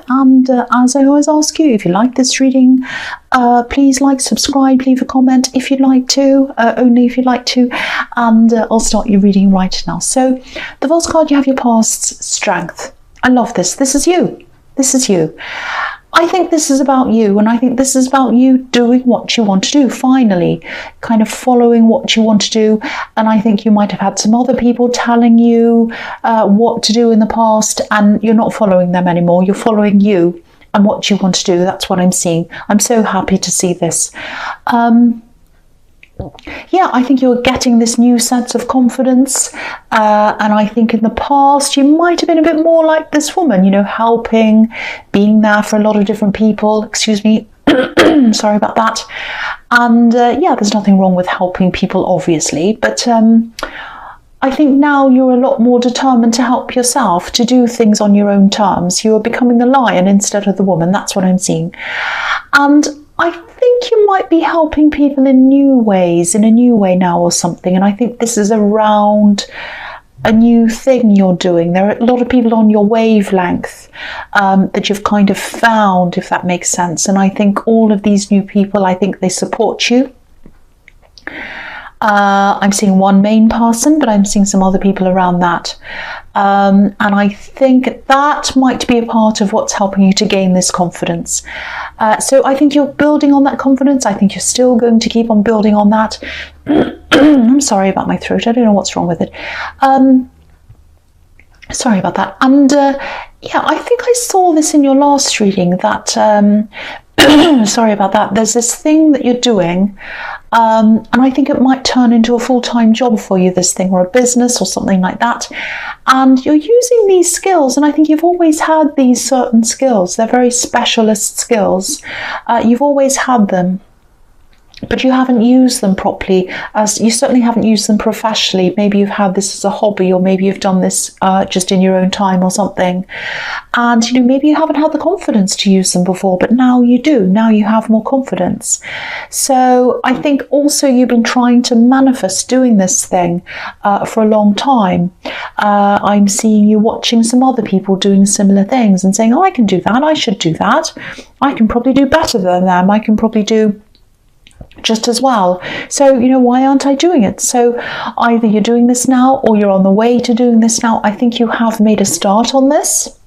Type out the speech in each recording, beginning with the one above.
And as I always ask you, if you like this reading, please like, subscribe, leave a comment if you'd like to, only if you'd like to, and I'll start your reading right now. So the first card, you have your past's strength. I love this. This is you. This is you. I think this is about you, and I think this is about you doing what you want to do, finally, kind of following what you want to do. And I think you might have had some other people telling you what to do in the past, and you're not following them anymore. You're following you and what you want to do. That's what I'm seeing. I'm so happy to see this. Yeah, I think you're getting this new sense of confidence, and I think in the past you might have been a bit more like this woman, you know, helping, being there for a lot of different people. Excuse me, sorry about that. And yeah, there's nothing wrong with helping people, obviously, but I think now you're a lot more determined to help yourself, to do things on your own terms. You are becoming the lion instead of the woman. That's what I'm seeing. And I think you might be helping people in new ways, in a new way now or something. And I think this is around a new thing you're doing. There are a lot of people on your wavelength that you've kind of found, if that makes sense. And I think all of these new people, I think they support you. I'm seeing one main person, but I'm seeing some other people around that. And I think that might be a part of what's helping you to gain this confidence. So I think you're building on that confidence. I think you're still going to keep on building on that. I'm sorry about my throat. I don't know what's wrong with it. Sorry about that. And yeah, I think I saw this in your last reading that, sorry about that. There's this thing that you're doing, and I think it might turn into a full-time job for you, this thing, or a business or something like that. And you're using these skills, and I think you've always had these certain skills. They're very specialist skills. You've always had them, but you haven't used them properly. You certainly haven't used them professionally. Maybe you've had this as a hobby, or maybe you've done this just in your own time or something. And you know, maybe you haven't had the confidence to use them before, but now you do. Now you have more confidence. So I think also you've been trying to manifest doing this thing for a long time. I'm seeing you watching some other people doing similar things and saying, oh, I can do that. I should do that. I can probably do better than them. I can probably do just as well. So, you know, why aren't I doing it? So either you're doing this now or you're on the way to doing this now. I think you have made a start on this.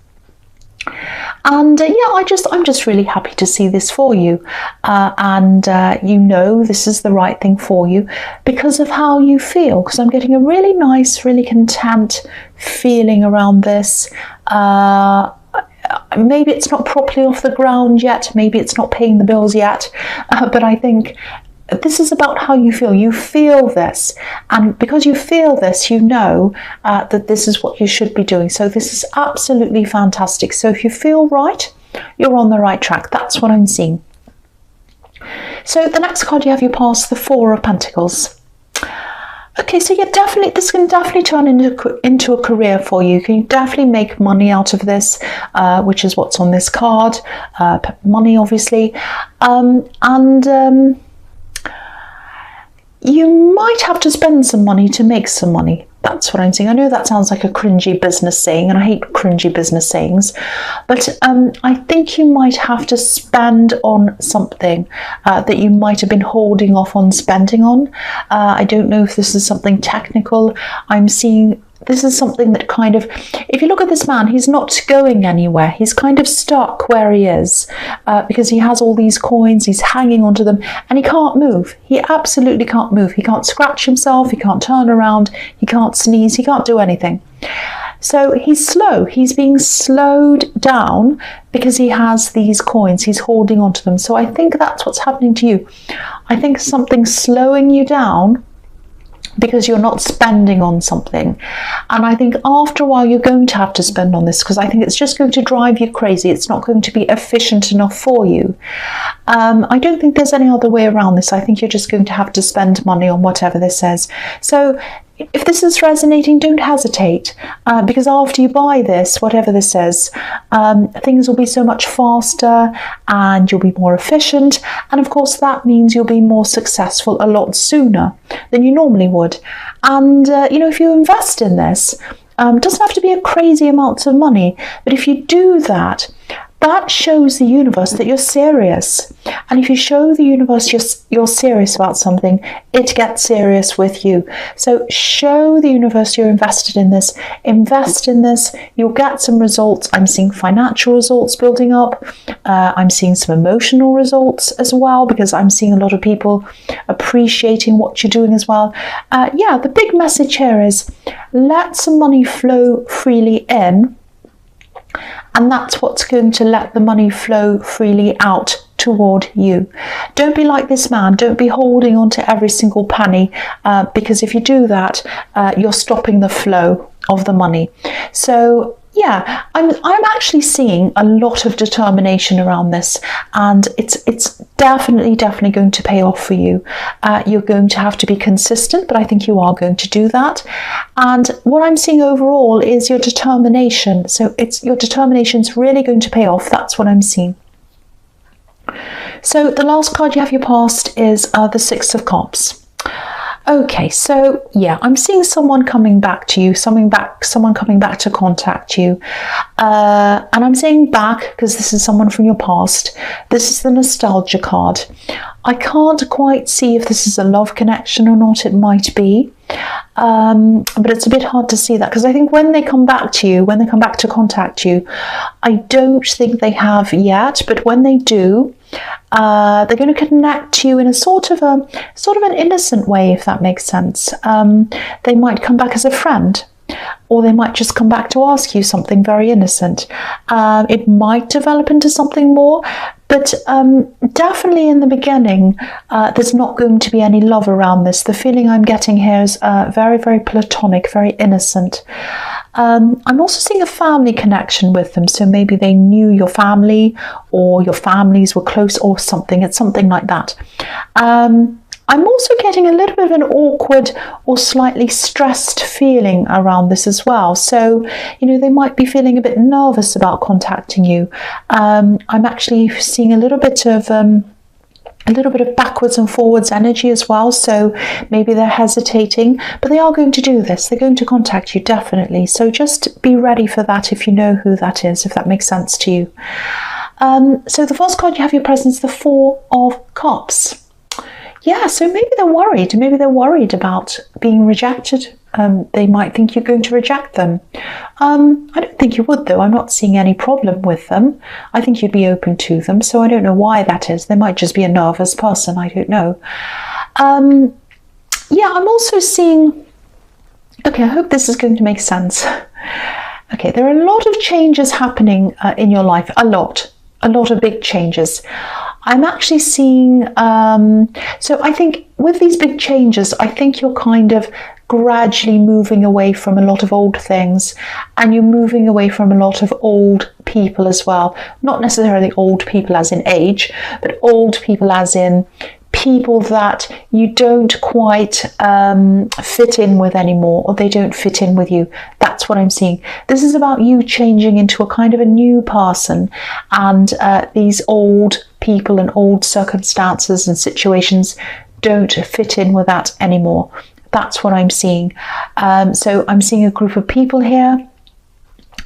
And yeah, I'm just really happy to see this for you. And you know this is the right thing for you because of how you feel. Because I'm getting a really nice, really content feeling around this. Maybe it's not properly off the ground yet, maybe it's not paying the bills yet, but I think this is about how you feel. You feel this, and because you feel this, you know that this is what you should be doing. So this is absolutely fantastic. So if you feel right, you're on the right track. That's what I'm seeing. So the next card you have, you pass the Four of Pentacles. Okay, so yeah, definitely, this can definitely turn into a career for you. You can definitely make money out of this, which is what's on this card. Money, obviously. You might have to spend some money to make some money. That's what I'm saying. I know that sounds like a cringy business saying, and I hate cringy business sayings, but I think you might have to spend on something that you might have been holding off on spending on. I don't know if this is something technical. I'm seeing this is something that kind of, if you look at this man, he's not going anywhere. He's kind of stuck where he is because he has all these coins, he's hanging onto them, and he can't move. He absolutely can't move. He can't scratch himself, he can't turn around, he can't sneeze, he can't do anything. So he's slow. He's being slowed down because he has these coins. He's holding onto them. So I think that's what's happening to you. I think something's slowing you down because you're not spending on something. And I think after a while you're going to have to spend on this because I think it's just going to drive you crazy. It's not going to be efficient enough for you. I don't think there's any other way around this. I think you're just going to have to spend money on whatever this says. So if this is resonating, don't hesitate because after you buy this, whatever this says, things will be so much faster and you'll be more efficient. And of course, that means you'll be more successful a lot sooner than you normally would. And, you know, if you invest in this, it doesn't have to be a crazy amounts of money, but if you do that, that shows the universe that you're serious. And if you show the universe you're serious about something, it gets serious with you. So show the universe you're invested in this. Invest in this. You'll get some results. I'm seeing financial results building up. I'm seeing some emotional results as well, because I'm seeing a lot of people appreciating what you're doing as well. Yeah, the big message here is let some money flow freely in. And that's what's going to let the money flow freely out toward you. Don't be like this man. Don't be holding on to every single penny, because if you do that, you're stopping the flow of the money. So yeah, I'm actually seeing a lot of determination around this, and it's definitely going to pay off for you. You're going to have to be consistent, but I think you are going to do that. And what I'm seeing overall is your determination. So your determination's really going to pay off. That's what I'm seeing. So the last card you have your past is the Six of Cups. Okay, so yeah, I'm seeing someone coming back to you, someone coming back to contact you. And I'm saying back because this is someone from your past. This is the nostalgia card. I can't quite see if this is a love connection or not. It might be. But it's a bit hard to see that, because I think when they come back to you, when they come back to contact you, I don't think they have yet, but when they do, they're going to connect to you in a sort of an innocent way, if that makes sense. They might come back as a friend, or they might just come back to ask you something very innocent. It might develop into something more, but definitely in the beginning, there's not going to be any love around this. The feeling I'm getting here is very, very platonic, very innocent. I'm also seeing a family connection with them, so maybe they knew your family, or your families were close, or something. It's something like that. I'm also getting a little bit of an awkward or slightly stressed feeling around this as well. So, they might be feeling a bit nervous about contacting you. I'm actually seeing a little bit of backwards and forwards energy as well. So maybe they're hesitating, but they are going to do this. They're going to contact you, definitely. So just be ready for that if you know who that is, if that makes sense to you. So the first card you have your presence, the Four of Cups. Yeah, so maybe they're worried. Maybe they're worried about being rejected. They might think you're going to reject them. I don't think you would, though. I'm not seeing any problem with them. I think you'd be open to them, so I don't know why that is. They might just be a nervous person. I don't know. Yeah, I'm also seeing... Okay, I hope this is going to make sense. Okay, there are a lot of changes happening in your life. A lot of big changes. I'm actually seeing, so I think with these big changes, I think you're kind of gradually moving away from a lot of old things, and you're moving away from a lot of old people as well. Not necessarily old people as in age, but old people as in people that you don't quite fit in with anymore, or they don't fit in with you. That's what I'm seeing. This is about you changing into a kind of a new person, and these old people and old circumstances and situations don't fit in with that anymore. That's what I'm seeing. So I'm seeing a group of people here.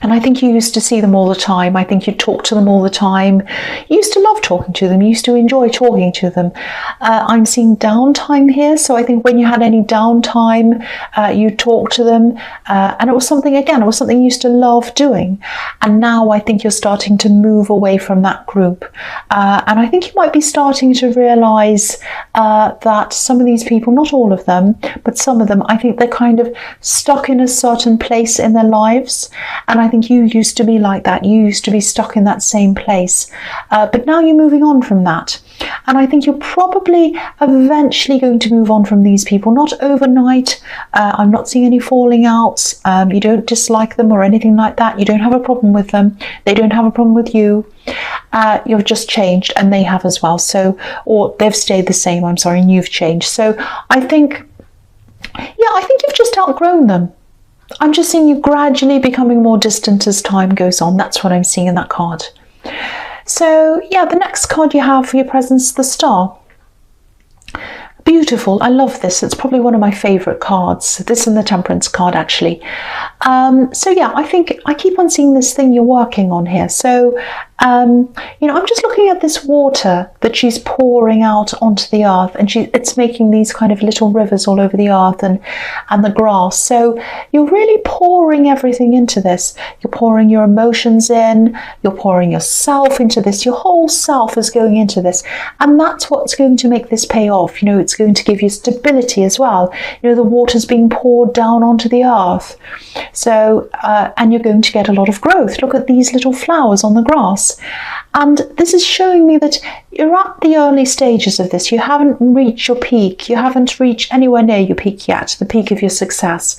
And I think you used to see them all the time. I think you talked to them all the time. You used to love talking to them. You used to enjoy talking to them. I'm seeing downtime here. So I think when you had any downtime, you talked to them. And it was something, again, it was something you used to love doing. And now I think you're starting to move away from that group. And I think you might be starting to realise that some of these people, not all of them, but some of them, I think they're kind of stuck in a certain place in their lives. And I think you used to be like that. You used to be stuck in that same place. But now you're moving on from that. And I think you're probably eventually going to move on from these people. Not overnight. I'm not seeing any falling outs. You don't dislike them or anything like that. You don't have a problem with them. They don't have a problem with you. You've just changed, and they have as well. So, or they've stayed the same, I'm sorry, and you've changed. So I think you've just outgrown them. I'm just seeing you gradually becoming more distant as time goes on. That's what I'm seeing in that card. So yeah, the next card you have for your presence, the Star. Beautiful. I love this. It's probably one of my favourite cards. This and the Temperance card, actually. So yeah, I think I keep on seeing this thing you're working on here. So I'm just looking at this water that she's pouring out onto the earth, and it's making these kind of little rivers all over the earth and the grass. So you're really pouring everything into this. You're pouring your emotions in, you're pouring yourself into this, your whole self is going into this, and that's what's going to make this pay off. It's going to give you stability as well. The water's being poured down onto the earth. So, and you're going to get a lot of growth. Look at these little flowers on the grass. And this is showing me that you're at the early stages of this. You haven't reached your peak. You haven't reached anywhere near your peak yet, the peak of your success.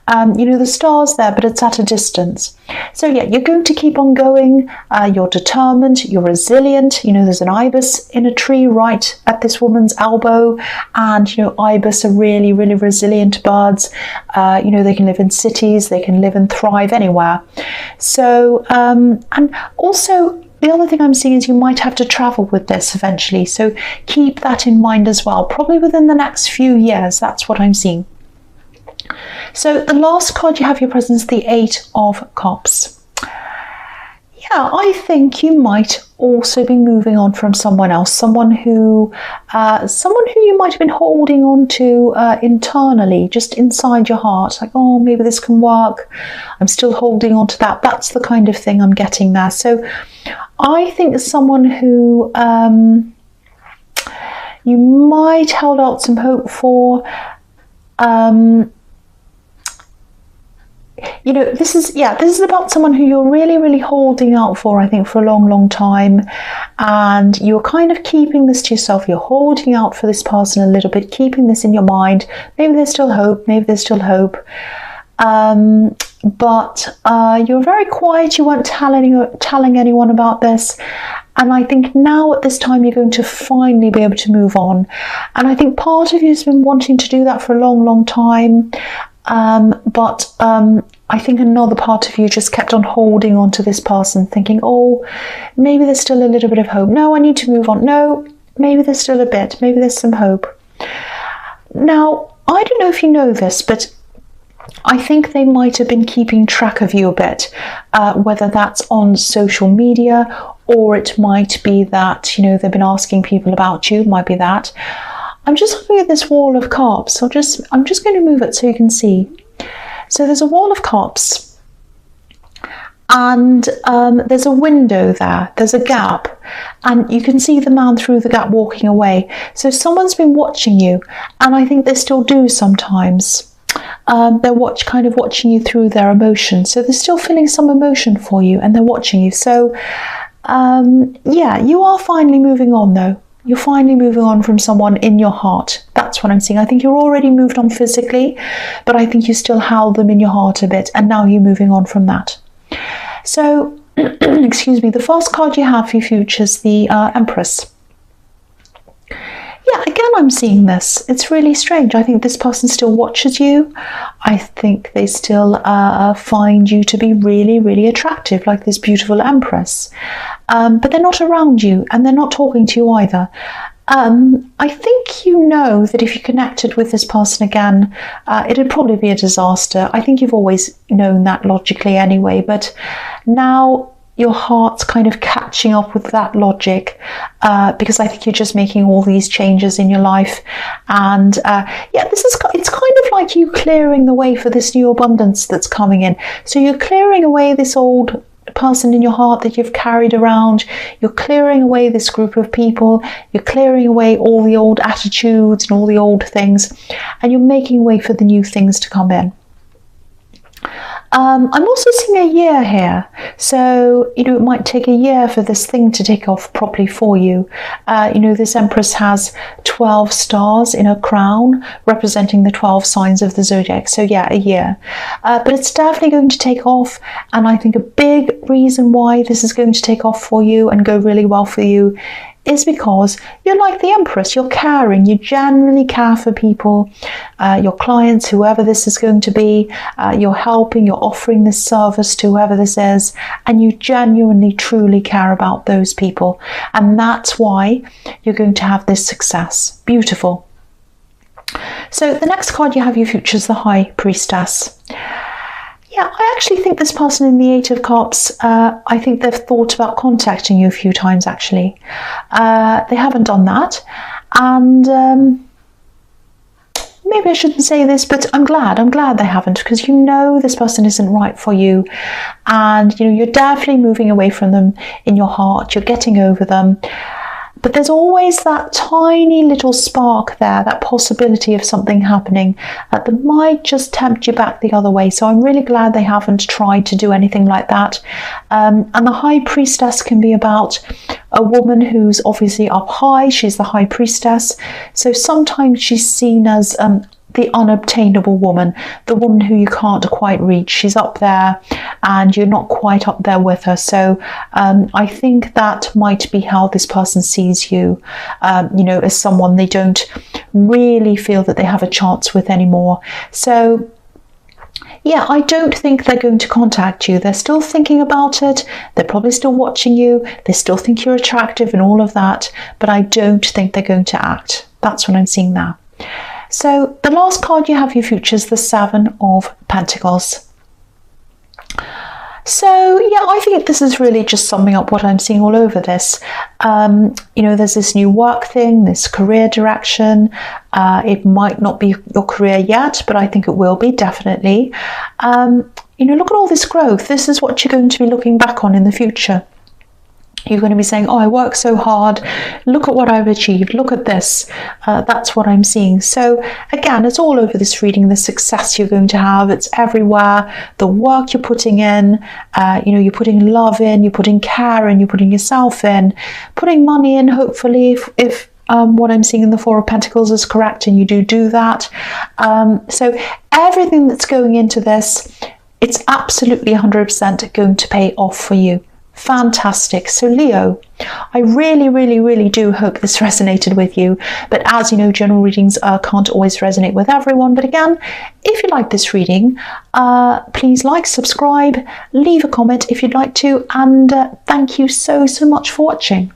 The star's there, but it's at a distance. So yeah, you're going to keep on going. You're determined, you're resilient. There's an ibis in a tree right at this woman's elbow. And, ibis are really, really resilient birds. They can live in cities, they can live and thrive anywhere. So, and also, the other thing I'm seeing is you might have to travel with this eventually. So keep that in mind as well. Probably within the next few years, that's what I'm seeing. So the last card you have your presence, the 8 of Cups. Yeah, I think you might also be moving on from someone else, someone who you might have been holding on to internally, just inside your heart, like, oh, maybe this can work. I'm still holding on to that. That's the kind of thing I'm getting there. So I think it's someone who you might hold out some hope for. This is about someone who you're really, really holding out for, I think, for a long, long time. And you're kind of keeping this to yourself. You're holding out for this person a little bit, keeping this in your mind. Maybe there's still hope. Maybe there's still hope. But you're very quiet. You weren't telling anyone about this. And I think now at this time you're going to finally be able to move on. And I think part of you has been wanting to do that for a long, long time. But I think another part of you just kept on holding on to this person, thinking, oh, maybe there's still a little bit of hope. No, I need to move on. No, maybe there's still a bit. Maybe there's some hope. Now, I don't know if you know this, but I think they might have been keeping track of you a bit, whether that's on social media, or it might be that, they've been asking people about you. It might be that. I'm just looking at this wall of cups. I'm just going to move it so you can see. So there's a wall of cups, and there's a window there. There's a gap, and you can see the man through the gap walking away. So someone's been watching you, and I think they still do sometimes. They're watching you through their emotions. So they're still feeling some emotion for you, and they're watching you. So yeah, you are finally moving on though. You're finally moving on from someone in your heart. That's what I'm seeing. I think you're already moved on physically, but I think you still held them in your heart a bit, and now you're moving on from that. So, excuse me, the first card you have for your future is the Empress. Yeah, again, I'm seeing this. It's really strange. I think this person still watches you. I think they still find you to be really, really attractive, like this beautiful Empress. But they're not around you, and they're not talking to you either. I think you know that if you connected with this person again, it'd probably be a disaster. I think you've always known that logically anyway, but now your heart's kind of catching up with that logic, because I think you're just making all these changes in your life. And yeah, it's kind of like you clearing the way for this new abundance that's coming in. So you're clearing away this old person in your heart that you've carried around. You're clearing away this group of people. You're clearing away all the old attitudes and all the old things, and you're making way for the new things to come in. I'm also seeing a year here. So, it might take a year for this thing to take off properly for you. This Empress has 12 stars in her crown, representing the 12 signs of the zodiac. So yeah, a year. But it's definitely going to take off. And I think a big reason why this is going to take off for you and go really well for you is because you're like the Empress. You're caring. You genuinely care for people, your clients, whoever this is going to be. You're helping, you're offering this service to whoever this is, and you genuinely, truly care about those people. And that's why you're going to have this success. Beautiful. So the next card you have your future is the High Priestess. Yeah, Yeah, I actually think this person in the Eight of Cups, I think they've thought about contacting you a few times, actually. They haven't done that. And maybe I shouldn't say this, but I'm glad they haven't, because you know this person isn't right for you. And, you know, you're definitely moving away from them in your heart. You're getting over them. But there's always that tiny little spark there, that possibility of something happening that might just tempt you back the other way. So I'm really glad they haven't tried to do anything like that. And the High Priestess can be about a woman who's obviously up high. She's the High Priestess. So sometimes she's seen as the unobtainable woman, the woman who you can't quite reach. She's up there and you're not quite up there with her. So I think that might be how this person sees you, you know, as someone they don't really feel that they have a chance with anymore. So yeah, I don't think they're going to contact you. They're still thinking about it. They're probably still watching you. They still think you're attractive and all of that, but I don't think they're going to act. That's what I'm seeing now. So the last card you have, your future, is the Seven of Pentacles. So yeah, I think this is really just summing up what I'm seeing all over this. You know, there's this new work thing, this career direction. It might not be your career yet, but I think it will be, definitely. You know, look at all this growth. This is what you're going to be looking back on in the future. You're going to be saying, oh, I worked so hard. Look at what I've achieved. Look at this. That's what I'm seeing. So again, it's all over this reading, the success you're going to have. It's everywhere. The work you're putting in, you know, you're putting love in, you're putting care in, you're putting yourself in, putting money in, hopefully, if what I'm seeing in the Four of Pentacles is correct and you do that. So everything that's going into this, it's absolutely 100% going to pay off for you. Fantastic. So Leo, I really do hope this resonated with you, but as you know, general readings can't always resonate with everyone. But again, if you like this reading, please like, subscribe, leave a comment if you'd like to, and thank you so much for watching.